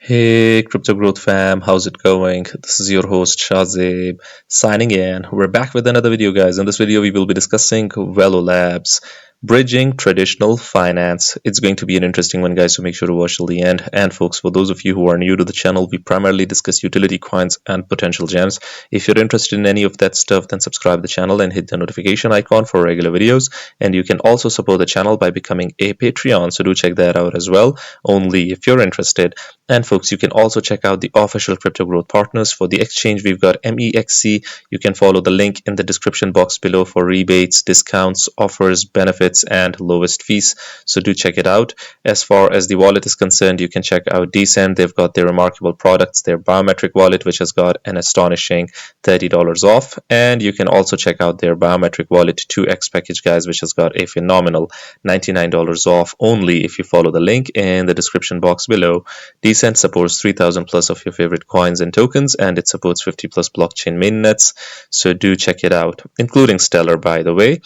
Hey, Crypto Growth fam, how's it going? This is your host Shazib signing in. We're back with another video, guys. In this video, we will be discussing Velo Labs, bridging traditional finance. It's going to be an interesting one, guys, so make sure to watch till the end. And folks, for those of you who are new to the channel, we primarily discuss utility coins and potential gems. If you're interested in any of that stuff, then subscribe to the channel and hit the notification icon for regular videos. And you can also support the channel by becoming a Patreon, so do check that out as well, only if you're interested. And folks, you can also check out the official Crypto Growth partners. For the exchange, we've got MEXC. You can follow the link in the description box below for rebates, discounts, offers, benefits, and lowest fees. So do check it out. As far as the wallet is concerned, you can check out Decent. They've got their remarkable products, their biometric wallet, which has got an astonishing $30 off. And you can also check out their biometric wallet 2x package, guys, which has got a phenomenal $99 off only if you follow the link in the description box below. Decent supports 3000 plus of your favorite coins and tokens, and it supports 50 plus blockchain mainnets, so do check it out, including Stellar, by the way.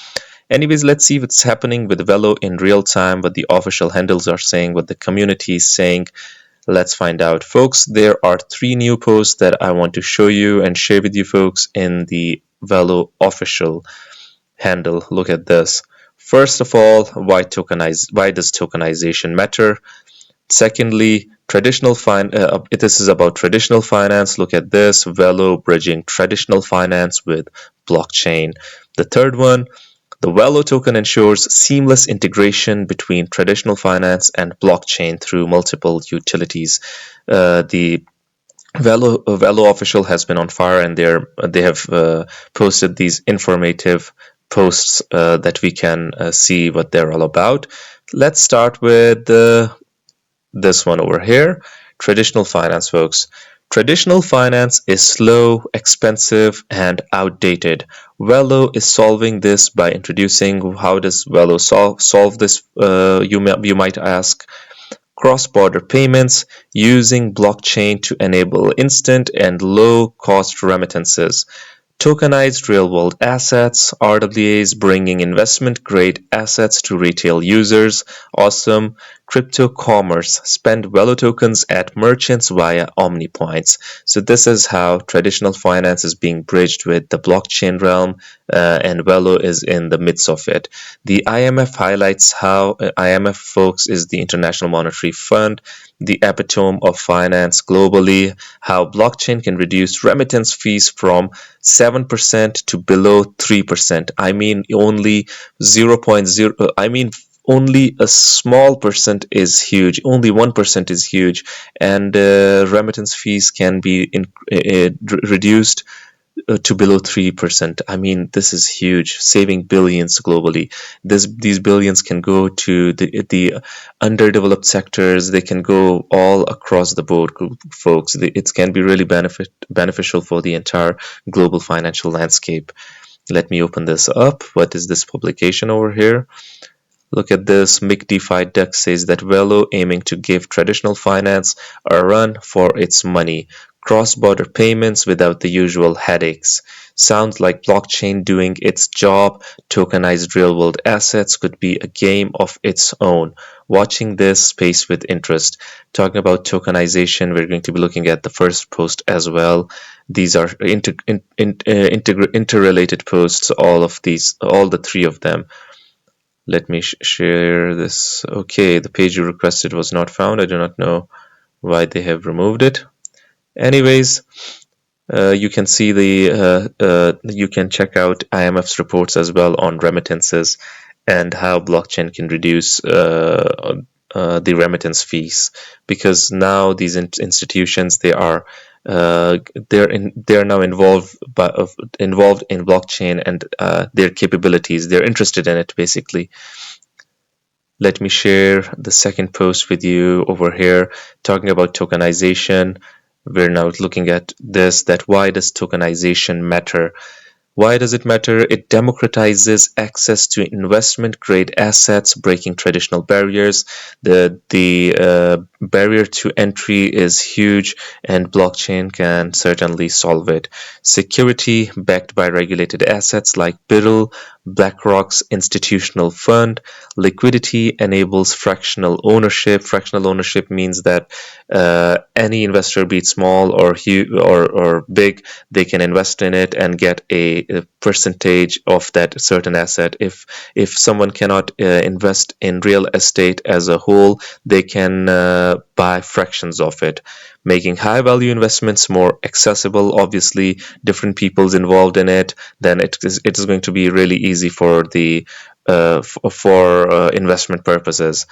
Anyways, let's see what's happening with Velo in real time, what the official handles are saying, what the community is saying. Let's find out, folks. There are 3 new posts that I want to show you and share with you folks in the Velo official handle. Look at this. First of all, why does tokenization matter? Secondly, this is about traditional finance. Look at this, Velo bridging traditional finance with blockchain. The third one, the Velo token ensures seamless integration between traditional finance and blockchain through multiple utilities. The Velo official has been on fire, and they have posted these informative posts that we can see what they're all about. Let's start with this one over here. Traditional finance, folks. Traditional finance is slow, expensive, and outdated. Velo is solving this by introducing. How does Velo solve this? You might ask. Cross-border payments using blockchain to enable instant and low-cost remittances. Tokenized real-world assets, RWAs bringing investment-grade assets to retail users. Awesome. Crypto commerce, spend Velo tokens at merchants via OmniPoints. So this is how traditional finance is being bridged with the blockchain realm, and Velo is in the midst of it. The IMF highlights how IMF, folks, is the International Monetary Fund, the epitome of finance globally, how blockchain can reduce remittance fees from 7% to below 3%. I mean, only 0.0, only a small percent is huge, only 1% is huge, and remittance fees can be reduced to below 3%. I mean, this is huge, saving billions globally. These billions can go to the underdeveloped sectors. They can go all across the board, folks. It can be really beneficial for the entire global financial landscape. Let me open this up. What is this publication over here? Look at this. MIC Duck says that Velo aiming to give traditional finance a run for its money. Cross-border payments without the usual headaches. Sounds like blockchain doing its job. Tokenized real-world assets could be a game of its own. Watching this space with interest. Talking about tokenization, we're going to be looking at the first post as well. These are interrelated posts, all the 3 of them. Let me share this. Okay, the page you requested was not found. I do not know why they have removed it. Anyways, you can see you can check out IMF's reports as well on remittances and how blockchain can reduce the remittance fees, because now these institutions, they're now involved in blockchain and their capabilities. They're interested in it, basically. Let me share the second post with you over here, talking about tokenization. We're now looking at this, that why does tokenization matter? Why does it matter? It democratizes access to investment grade assets, breaking traditional barriers. The barrier to entry is huge, and blockchain can certainly solve it. Security backed by regulated assets like BIRL, BlackRock's institutional fund. Liquidity enables fractional ownership. Fractional ownership means that any investor, be it small or huge or big, they can invest in it and get a percentage of that certain asset. If someone cannot invest in real estate as a whole, they can buy fractions of it, making high value investments more accessible. Obviously, different people's involved in it, then it is going to be really easy for the for investment purposes.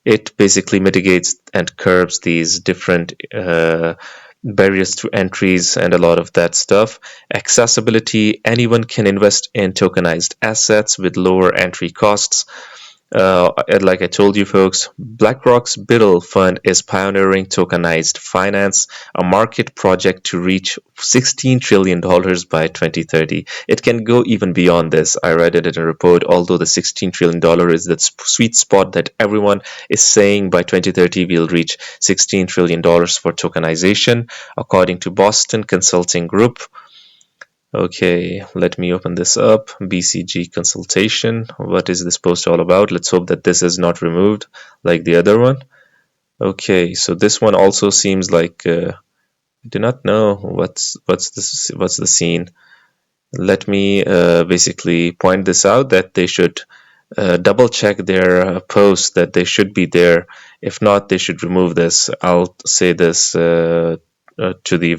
It basically mitigates and curbs these different barriers to entries and a lot of that stuff. Accessibility, anyone can invest in tokenized assets with lower entry costs. Like I told you folks, BlackRock's Biddle Fund is pioneering tokenized finance, a market project to reach $16 trillion by 2030. It can go even beyond this. I read it in a report, although the $16 trillion is the sweet spot that everyone is saying by 2030 we'll reach $16 trillion for tokenization, according to Boston Consulting Group. Okay, let me open this up. BCG consultation. What is this post all about? Let's hope that this is not removed like the other one. Okay, so this one also seems like I do not know what's the scene. Let me basically point this out that they should double check their posts, that they should be there. If not, they should remove this. I'll say this to the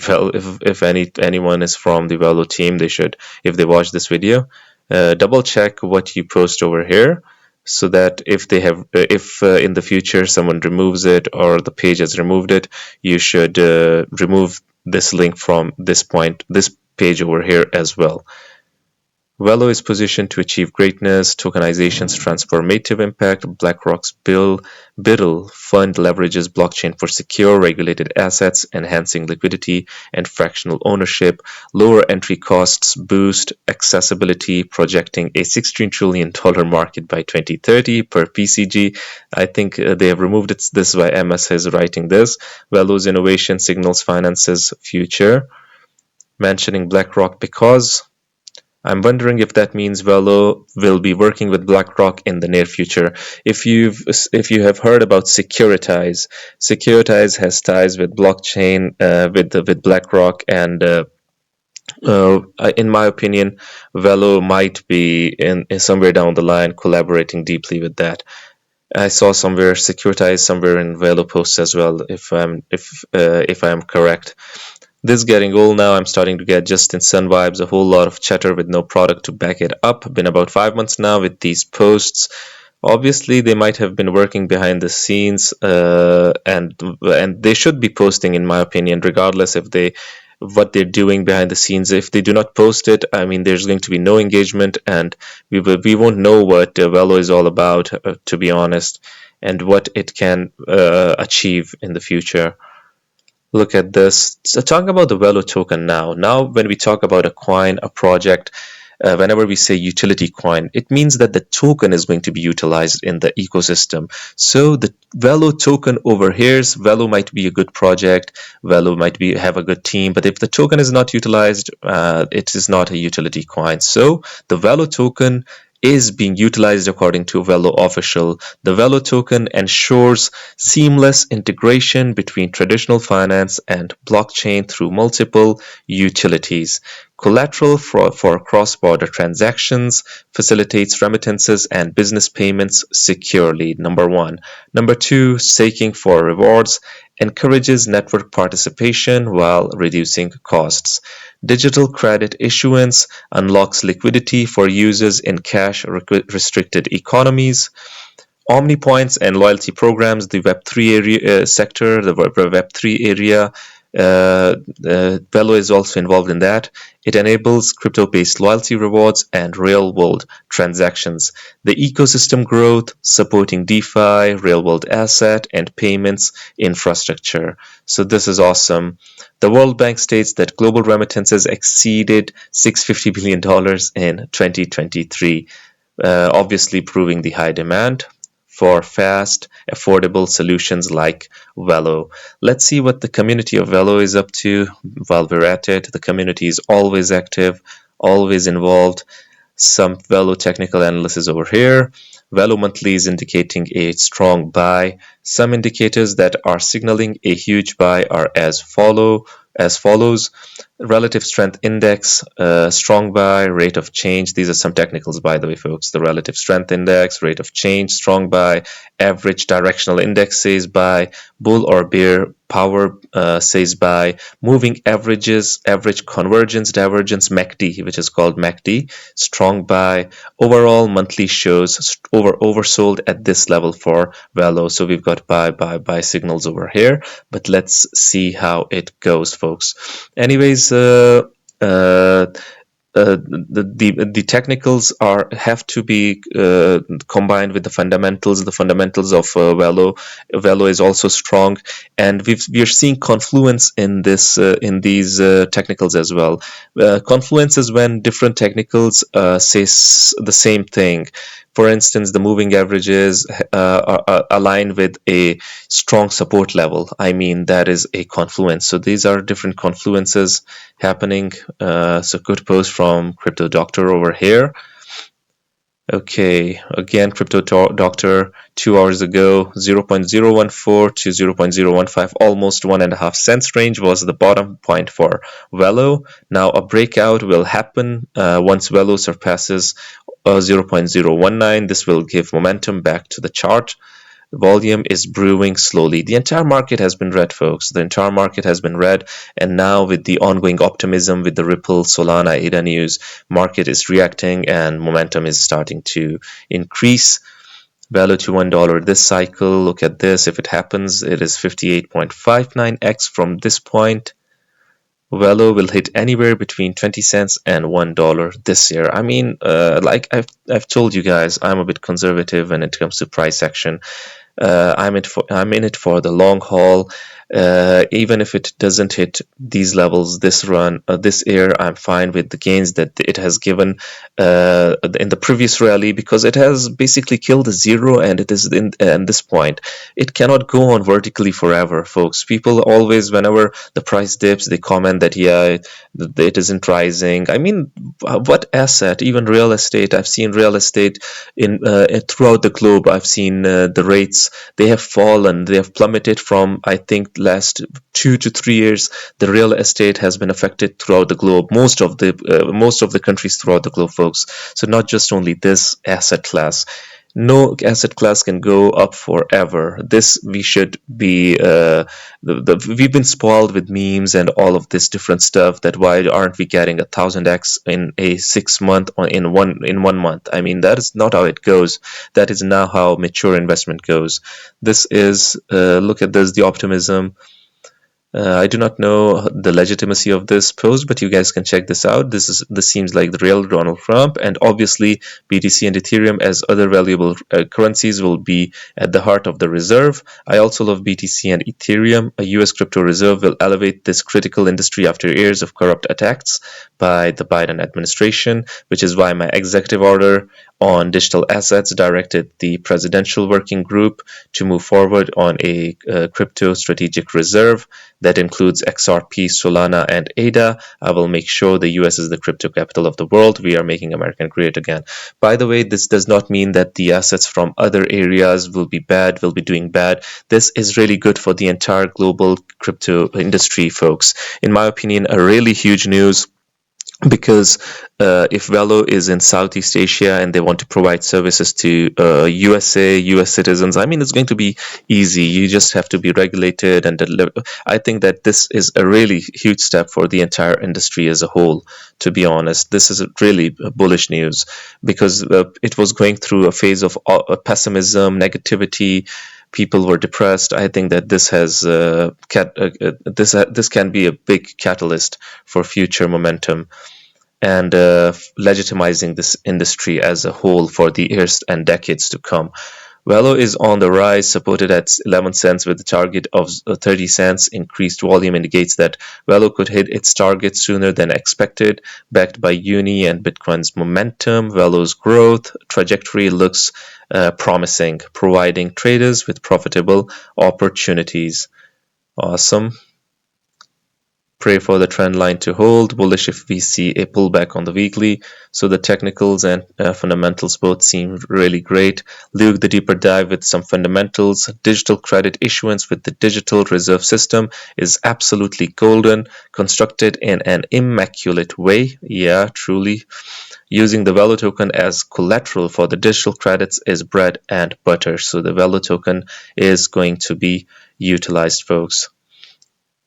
if anyone is from the Velo team, they should, if they watch this video, double check what you post over here, so that if they have if in the future someone removes it or the page has removed it, you should remove this link from this page over here as well. Velo is positioned to achieve greatness, tokenization's transformative impact. BlackRock's Biddle fund leverages blockchain for secure, regulated assets, enhancing liquidity and fractional ownership. Lower entry costs boost accessibility, projecting a $16 trillion market by 2030 per PCG. I think they have removed it. This is why MS is writing this. Velo's innovation signals finance's future. Mentioning BlackRock because I'm wondering if that means Velo will be working with BlackRock in the near future. If you have heard about Securitize, Securitize has ties with blockchain, with BlackRock, and in my opinion, Velo might be in somewhere down the line collaborating deeply with that. I saw somewhere Securitize somewhere in Velo posts as well, if I'm correct. This is getting old now. I'm starting to get just in sun vibes, a whole lot of chatter with no product to back it up. Been about 5 months now with these posts. Obviously, they might have been working behind the scenes, and they should be posting, in my opinion, regardless if they what they're doing behind the scenes. If they do not post it, I mean, there's going to be no engagement, and we won't know what Velo is all about, to be honest, and what it can achieve in the future. Look at this. So talking about the Velo token now. Now, when we talk about a coin, a project, whenever we say utility coin, it means that the token is going to be utilized in the ecosystem. So the Velo token over here, Velo might be a good project, Velo might have a good team, but if the token is not utilized, it is not a utility coin. So the Velo token is being utilized according to Velo official. The Velo token ensures seamless integration between traditional finance and blockchain through multiple utilities. Collateral for cross-border transactions, facilitates remittances and business payments securely, number one. Number two, staking for rewards, encourages network participation while reducing costs. Digital credit issuance unlocks liquidity for users in cash-restricted economies. OmniPoints and loyalty programs, the Web3 area sector, the Web3 area Velo is also involved in that. It enables crypto-based loyalty rewards and real-world transactions. The ecosystem growth, supporting DeFi, real-world asset, and payments infrastructure. So this is awesome. The World Bank states that global remittances exceeded $650 billion in 2023, obviously proving the high demand for fast, affordable solutions like Velo. Let's see what the community of Velo is up to while we're at it. The community is always active, always involved. Some Velo technical analysis over here. Velo monthly is indicating a strong buy. Some indicators that are signaling a huge buy are as follows: relative strength index, strong buy, rate of change. These are some technicals, by the way, folks. The relative strength index, rate of change, strong buy, average directional index says buy, bull or bear power says buy, moving averages, average convergence, divergence, MACD, which is called MACD, strong buy. Overall monthly shows oversold at this level for Velo. So we've got buy signals over here, but let's see how it goes, folks. Anyways, the technicals have to be combined with the fundamentals. The fundamentals of Velo. Velo is also strong, and we're seeing confluence in these technicals as well. Confluence is when different technicals say the same thing. For instance, the moving averages are aligned with a strong support level. I mean, that is a confluence. So these are different confluences happening. So good post from Crypto Doctor over here. Okay, again, Crypto Doctor 2 hours ago, 0.014 to 0.015, almost 1.5 cents range was the bottom point for Velo. Now a breakout will happen once Velo surpasses 0.019. This will give momentum back to the chart. Volume is brewing slowly. The entire market has been red, folks. The entire market has been red, and now with the ongoing optimism with the Ripple, Solana, ADA news, market is reacting and momentum is starting to increase. Value to $1 this cycle. Look at this. If it happens, it is 58.59x from this point. Velo will hit anywhere between 20 cents and $1 this year. I mean, like I've told you guys, I'm a bit conservative when it comes to price action. I'm in it for the long haul. Even if it doesn't hit these levels this year, I'm fine with the gains that it has given in the previous rally, because it has basically killed a zero, and it is in this point. It cannot go on vertically forever, folks. People always, whenever the price dips, they comment that yeah, it isn't rising. I mean, what asset, even real estate? I've seen real estate in throughout the globe. I've seen the rates, they have fallen, they have plummeted from, I think, last 2 to 3 years. The real estate has been affected throughout the globe, most of the countries throughout the globe, folks. So not just only this asset class. No asset class can go up forever. This we should be. We've been spoiled with memes and all of this different stuff. That why aren't we getting 1000x in a 6 month or in one month? I mean, that is not how it goes. That is not how mature investment goes. This is look at this, the optimism. I do not know the legitimacy of this post, but you guys can check this out. This seems like the real Donald Trump, and obviously BTC and Ethereum as other valuable currencies will be at the heart of the reserve. I also love BTC and Ethereum. A US crypto reserve will elevate this critical industry after years of corrupt attacks by the Biden administration, which is why my executive order on digital assets directed the Presidential Working Group to move forward on a crypto strategic reserve that includes XRP, Solana, and ADA. I will make sure the US is the crypto capital of the world. We are making America great again. By the way, this does not mean that the assets from other areas will be doing bad. This is really good for the entire global crypto industry, folks. In my opinion, a really huge news, because if Velo is in Southeast Asia and they want to provide services to US citizens, I mean, it's going to be easy. You just have to be regulated and deliver. I think that this is a really huge step for the entire industry as a whole. To be honest, this is really bullish news, because it was going through a phase of pessimism, negativity, people were depressed. I think that this has this can be a big catalyst for future momentum and legitimizing this industry as a whole for the years and decades to come. Velo is on the rise, supported at 11 cents with a target of 30 cents. Increased volume indicates that Velo could hit its target sooner than expected. Backed by Uni and Bitcoin's momentum, Velo's growth trajectory looks promising, providing traders with profitable opportunities. Awesome. Pray for the trend line to hold. Bullish if we see a pullback on the weekly. So the technicals and fundamentals both seem really great. Luke, the deeper dive with some fundamentals. Digital credit issuance with the digital reserve system is absolutely golden. Constructed in an immaculate way. Yeah, truly. Using the Velo token as collateral for the digital credits is bread and butter. So the Velo token is going to be utilized, folks.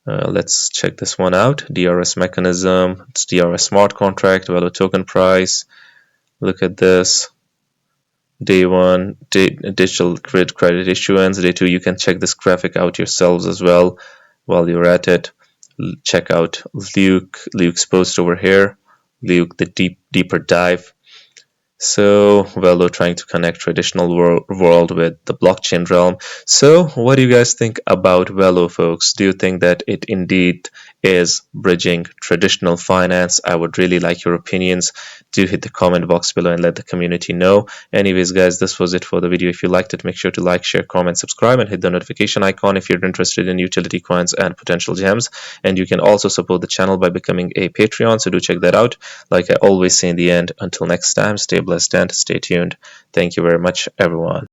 Let's check this one out. DRS mechanism. It's DRS smart contract. Velo token price. Look at this. Day one, digital credit issuance. Day two, you can check this graphic out yourselves as well while you're at it. Check out Luke's post over here. Luke, the deeper dive. So Velo trying to connect traditional world with the blockchain realm. So what do you guys think about Velo, folks? Do you think that it indeed is bridging traditional finance? I would really like your opinions. Do hit the comment box below and let the community know. Anyways, guys, this was it for the video. If you liked it, make sure to like, share, comment, subscribe, and hit the notification icon if you're interested in utility coins and potential gems. And you can also support the channel by becoming a Patreon, so do check that out. Like I always say in the end, until next time, stay blessed and stay tuned. Thank you very much, everyone.